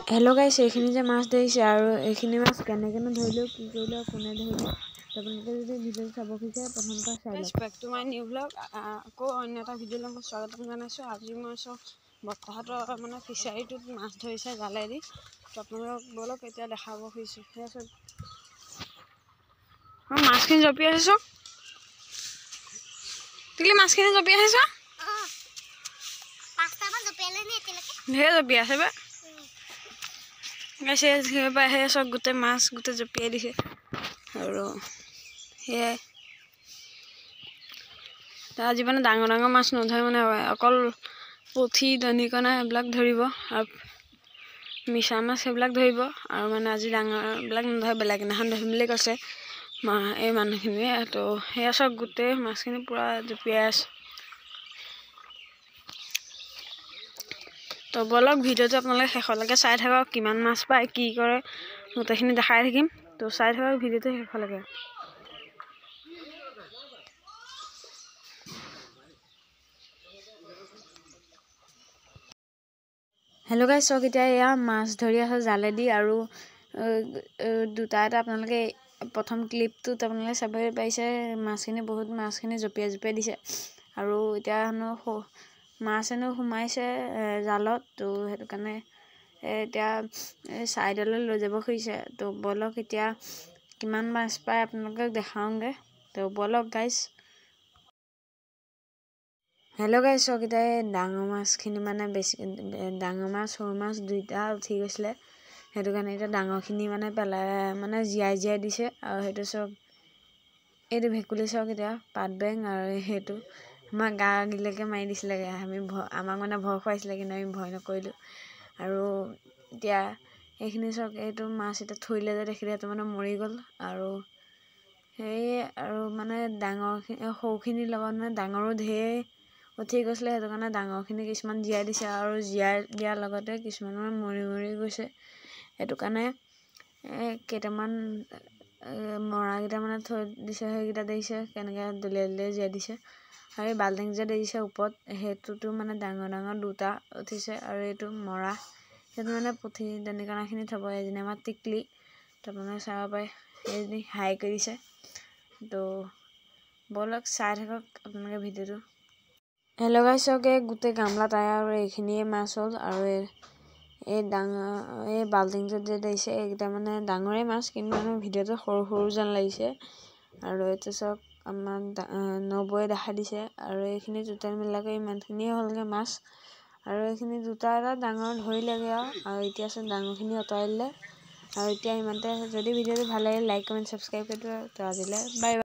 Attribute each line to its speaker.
Speaker 1: Hello' গাইছ, এইখিনি যে মাছ ধৰিছে আৰু এইখিনি মাছ কেনেকেনো ধৰিলেও কি কৰিলেও কোনে ধৰিলে আপোনালোকে যদি ভিডিঅ'টো চাব খোজে প্ৰথমৰ পৰা চাই লওক। Back to my new blog. আকৌ অন্য এটা ভিডিঅ'লৈ মই স্বাগতম জনাইছোঁ। আজি মই বৰ্তাহঁতৰ মানে ফিচাৰীটোত মাছ ধৰিছে জালেদি। তো আপোনালোকক বলক এতিয়া দেখাব খুজিছোঁ। সেয়া চব মই মাছখিনি জঁপিয়াই আছোঁ। টিকলি মাছখিনি জঁপিয়াই আহিছ? ঢেৰ জঁপিয়াই আছে বে। গাইছে সেই চব গোটেই মাছ গোটেই জঁপিয়াই দিছে আৰু সেয়াই আজি মানে ডাঙৰ ডাঙৰ মাছ নধৰে, মানে অকল পুঠি দনিকণা এইবিলাক ধৰিব আৰু মিছা মাছ সেইবিলাক ধৰিব। আৰু মানে আজি ডাঙৰবিলাক নধৰে, বেলেগ দিনাখন ধৰিম বুলি কৈছে এই মানুহখিনিয়ে। তো সেয়া চব গোটেই মাছখিনি পূৰা জঁপিয়াই আছে। তো বলক ভিডিঅ'টো আপোনালোকে শেষলৈকে চাই থাকক, কিমান মাছ পায় কি কৰে গোটেইখিনি দেখাই থাকিম। তো চাই থাকক ভিডিঅ'টো শেষলৈকে। হেল্ল' গাইছ, চক এতিয়া এয়া মাছ ধৰি আছে জালেদি। আৰু দুটা এটা আপোনালোকে প্ৰথম ক্লিপটোত আপোনালোকে চাবই পাৰিছে, মাছখিনি বহুত মাছখিনি জঁপিয়াই জঁপিয়াই দিছে। আৰু এতিয়া হেনো মাছ হেনো সোমাইছে জালত। তো সেইটো কাৰণে এতিয়া ছাইডলৈ লৈ যাব খুজিছে। তো বলক এতিয়া কিমান মাছ পায় আপোনালোকক দেখাওঁগৈ। তো বলক গাইছ। হেল্ল' গাইছ, চক এতিয়া এই ডাঙৰ মাছখিনি মানে বেছি ডাঙৰ মাছ সৰু মাছ দুইটা উঠি গৈছিলে। সেইটো কাৰণে এতিয়া ডাঙৰখিনি মানে মানে জীয়াই দিছে। আৰু সেইটো চব এইটো ভেকুলী চক এতিয়া পাত বেং আৰু সেইটো আমাক গা গিলেকে মাৰি দিছিলেগৈ। আমাক মানে ভয় খুৱাইছিলে, কিন্তু আমি ভয় নকৰিলোঁ। আৰু এতিয়া এইখিনি চক এইটো মাছ এতিয়া থৰিলে যে দেখিলে সেইটো মানে মৰি গ'ল। আৰু সেয়ে আৰু মানে সৰুখিনিৰ লগত মানে ডাঙৰো ঢেৰ উঠি গৈছিলে। সেইটো কাৰণে ডাঙৰখিনি কিছুমান জীয়াই দিছে আৰু জীয়াই দিয়াৰ লগতে কিছুমান মানে মৰি মৰি গৈছে। সেইটো কাৰণে কেইটামান মৰাকেইটা মানে থৈ দিছে। সেইকেইটা দেখিছে কেনেকৈ দলিয়াই দলিয়াই জীয়াই দিছে। আৰু এই বাল্টিং যে দেখিছে ওপৰত, সেইটোতো মানে ডাঙৰ ডাঙৰ দুটা উঠিছে। আৰু এইটো মৰা, সেইটো মানে পুঠি দনিকণাখিনি থ'ব। এজনী আমাৰ টিকলি, তো আপোনালোকে চাব পাৰে সেইজনী হাই কৰিছে। তো বলক চাই থাকক আপোনালোকে ভিডিঅ'টো। হেল্ল' গাইছ, চক গোটেই গামলা টায়াৰ আৰু এইখিনিয়ে মাছ হ'ল। আৰু এই বাল্টিংটোত যে দেখিছে এইকেইটা মানে ডাঙৰেই মাছ, কিন্তু মানে ভিডিঅ'টো সৰু সৰু যেন লাগিছে। আৰু এইটো চব আমাৰ নবৌৱে দেখা দিছে। আৰু এইখিনি টোটেল মিলাকৈ ইমানখিনিয়ে হ'লগৈ মাছ। আৰু এইখিনি দুটা এটা ডাঙৰ ধৰিলেগৈ আৰু এতিয়া চব ডাঙৰখিনি আঁতৰাই দিলে। আৰু এতিয়া ইমানতে। যদি ভিডিঅ'টো ভাল লাগে লাইক কমেণ্ট ছাবস্ক্ৰাইব কৰি দিব। তো আজিলৈ বাই বাই।